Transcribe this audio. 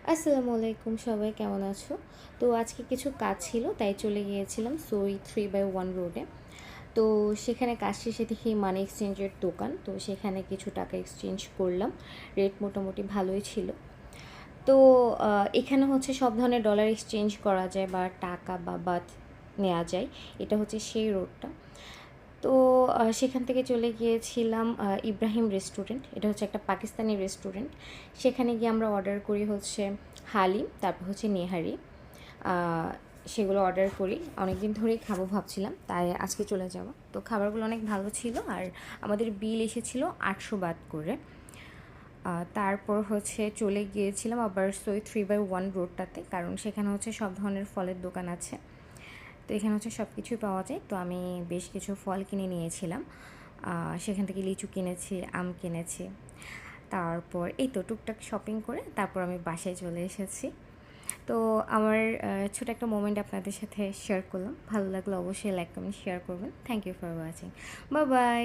আসসালামু আলাইকুম, সবাই কেমন আছো? তো আজকে কিছু কাজ ছিল তাই চলে গিয়েছিলাম সই 3/1 রোডে। তো সেখানে কাজ শেষে দেখি মানি এক্সচেঞ্জের দোকান, তো সেখানে কিছু টাকা এক্সচেঞ্জ করলাম। রেট মোটামুটি ভালোই ছিল। তো এখানে হচ্ছে সব ধরনের ডলার এক্সচেঞ্জ করা যায় বা টাকা বা বাথ নেওয়া যায়। এটা হচ্ছে সেই রোডটা। তো সেখান থেকে চলে গিয়েছিলাম ইব্রাহিম রেস্টুরেন্ট। এটা হচ্ছে একটা পাকিস্তানি রেস্টুরেন্ট। সেখানে গিয়ে আমরা অর্ডার করি হচ্ছে হালিম, তারপর হচ্ছে নেহারি। আহ, সেগুলো অর্ডার করি। অনেক দিন ধরেই খাবো ভাবছিলাম, তাই আজকে চলে যাওয়া। তো খাবারগুলো অনেক ভালো ছিল, আর আমাদের বিল এসেছিলো 800 বাত করে। তারপর হচ্ছে চলে গিয়েছিলাম আবার সই 3/1 রোডটাতে, কারণ সেখানে হচ্ছে সব ধরনের ফলের দোকান আছে। তো এখানে হচ্ছে সব কিছুই পাওয়া যায়। তো আমি বেশ কিছু ফল কিনে নিয়েছিলাম। সেখান থেকে লিচু কিনেছি, আম কিনেছি। তারপর এই তো টুকটাক শপিং করে তারপর আমি বাসায় চলে এসেছি। তো আমার ছোট একটা মোমেন্ট আপনাদের সাথে শেয়ার করলাম। ভালো লাগলে অবশ্যই লাইক কমেন্ট শেয়ার করবেন। Thank you for watching. Bye by.